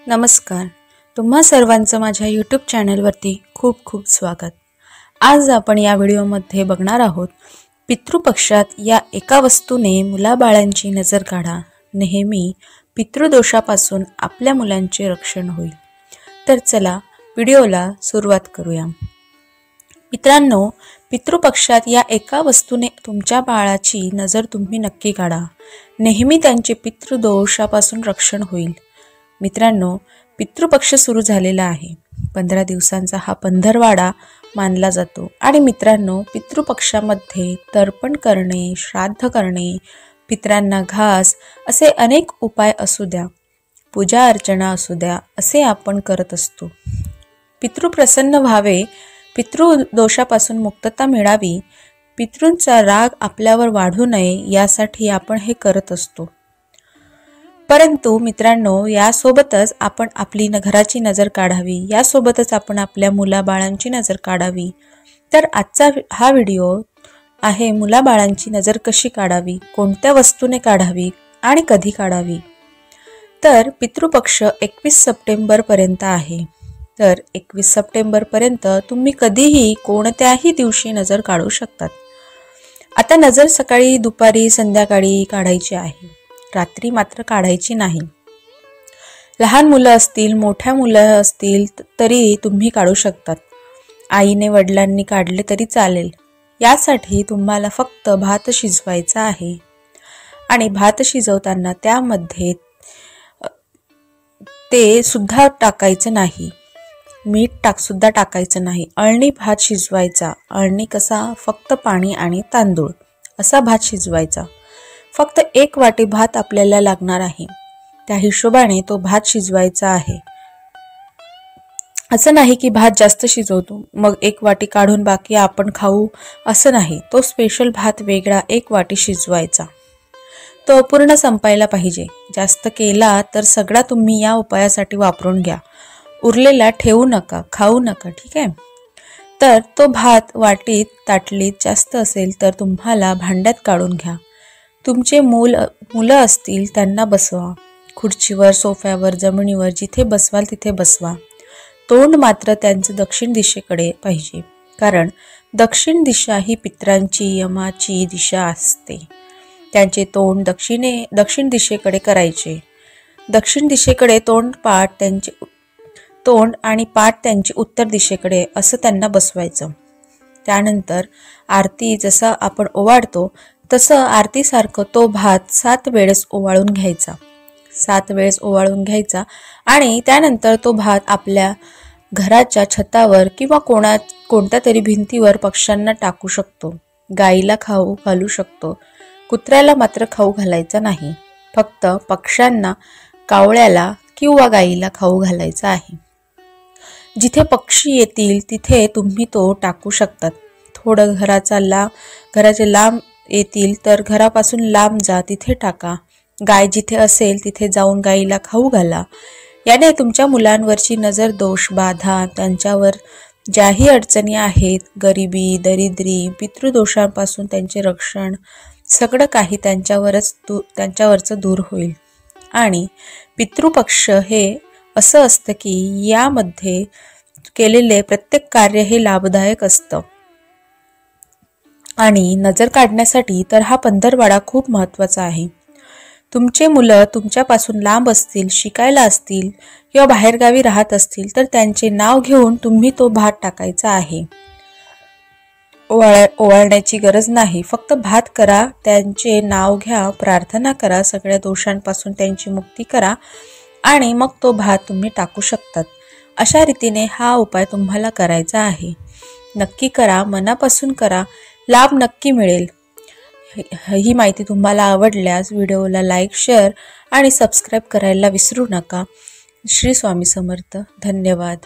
नमस्कार, तुम्हा सर्वांचं माझ्या यूट्यूब चॅनलवरती खूप खूप स्वागत। आज आपण या व्हिडिओमध्ये बघणार आहोत पितृपक्षात या एका वस्तूने मुलाबाळांची नजर काढा, नेहमी पितृदोषापासून आपल्या मुलांचे रक्षण होईल। तर चला व्हिडिओला सुरुवात करूया। मित्रांनो, पितृपक्षात या एका वस्तूने तुमच्या बाळाची नजर तुम्ही नक्की काढा, नेहमी त्यांचे पितृदोषापासून रक्षण होईल। मित्रांनो, पितृपक्ष सुरू झालेला आहे। 15 दिवसांचा हा पंधरवाडा मानला जातो आणि मित्रांनो, पितृपक्षामध्ये तर्पण करणे, श्राद्ध करणे, पितरांना घास असे अनेक उपाय असू द्या, पूजा अर्चना असू द्या, असे आपण करत असतो। पितृ प्रसन्न व्हावे, पितृदोषापासून मुक्तता मिळावी, पितृंचा राग आपल्यावर वाढू नये यासाठी आपण हे करत असतो। परंतु मित्रांनो, यासोबतच आपण आपली घराची नजर काढावी, यासोबतच आपण आपल्या मुलाबाळांची नजर काढावी। तर आजचा हा व्हिडिओ आहे मुलाबाळांची नजर कशी काढावी, कोणत्या वस्तूने काढावी आणि कधी काढावी। तर पितृपक्ष 21 सप्टेंबर पर्यंत आहे। तर 21 सप्टेंबर पर्यंत तुम्ही कधीही कोणत्याही दिवशी नजर काढू शकतात। आता नजर सकाळी, दुपारी, संध्याकाळी काढायची आहे, रात्री मात्र काढायची नाही। लहान मुलं असतील, मोठ्या मुलं असतील तरी तुम्ही काढू शकतात। आईने वडिलांनी काढले तरी चालेल। यासाठी तुम्हाला फक्त भात शिजवायचा आहे आणि भात शिजवताना त्यामध्ये ते सुद्धा टाकायचं नाही, मीठ सुद्धा टाकायचं नाही। अळणी भात शिजवायचा। अळणी कसा, फक्त पाणी आणि तांदूळ असा भात शिजवायचा। फक्त 1 वाटी भात आपल्याला लागणार आहे, त्या हिशोबाने तो भात शिजवायचा आहे। असं नाही की भात जास्त शिजवतो मग 1 वाटी काढून बाकी आपण खाऊ, असं नाही। तो स्पेशल भात वेगळा 1 वाटी शिजवायचा, तो पूर्ण संपायला पाहिजे। जास्त केला तर सगळा तुम्ही या उपायासाठी वापरून घ्या, उरलेला ठेवू नका, खाऊ नका, ठीक आहे। तर तो भात वाटीत, ताटलीत जास्त असेल तर तुम्हाला भांड्यात काढून घ्या। तुमचे मुलं असतील त्यांना बसवा, खुर्चीवर, सोफ्यावर, जमिनीवर, जिथे बसवाल तिथे बसवा। तोंड मात्र त्यांचं दक्षिण दिशेकडे पाहिजे, कारण दक्षिण दिशा ही पितरांची, यमाची दिशा असते। त्यांचे तोंड दक्षिण दिशेकडे करायचे। दक्षिण दिशेकडे तोंड आणि पाठ त्यांची उत्तर दिशेकडे असं त्यांना बसवायचं। त्यानंतर आरती जसं आपण ओवाळतो तसं आरतीसारखं तो भात 7 वेळेस ओवाळून घ्यायचा। 7 वेळेस ओवाळून घ्यायचा आणि त्यानंतर तो भात आपल्या घराच्या छतावर किंवा कोणत्या तरी भिंतीवर पक्ष्यांना टाकू शकतो, गाईला खाऊ घालू शकतो। कुत्र्याला मात्र खाऊ घालायचा नाही, फक्त पक्ष्यांना, कावळ्याला किंवा गाईला खाऊ घालायचा आहे। जिथे पक्षी येतील तिथे तुम्ही तो टाकू शकतात। थोडं घराचे लांब येतील तर घरापासून लांब जा, तिथे टाका। गाय जिथे असेल तिथे जाऊन गाईला खाऊ घाला। याने तुमच्या मुलांवरची नजर दोष, बाधा, त्यांच्यावर ज्याही अडचणी आहेत, गरिबी, दरिद्री, पितृदोषांपासून त्यांचे रक्षण, सगळं काही त्यांच्यावरचं दूर होईल। आणि पितृपक्ष हे असं असतं की यामध्ये केलेले प्रत्येक कार्य हे लाभदायक असतं। आणि नजर काढण्यासाठी तर हा पंधरवाडा खूप महत्त्वाचा आहे। तुमचे मुलं तुमच्यापासून लांब असतील, शिकायला असतील किंवा बाहेरगावी राहत असतील तर त्यांचे नाव घेऊन तुम्ही तो भात टाकायचा आहे। ओवाळण्याची गरज नाही, फक्त भात करा, त्यांचे नाव घ्या, प्रार्थना करा, सगळ्या दोषांपासून त्यांची मुक्ती करा आणि मग तो भात तुम्ही टाकू शकतात। अशा रीतीने हा उपाय तुम्हाला करायचा आहे। नक्की करा, मनापासून करा, लाभ नक्की मिळेल। ही माहिती तुम्हाला आवडल्यास व्हिडिओला लाईक, शेअर आणि सबस्क्राईब करायला विसरू नका। श्री स्वामी समर्थ। धन्यवाद।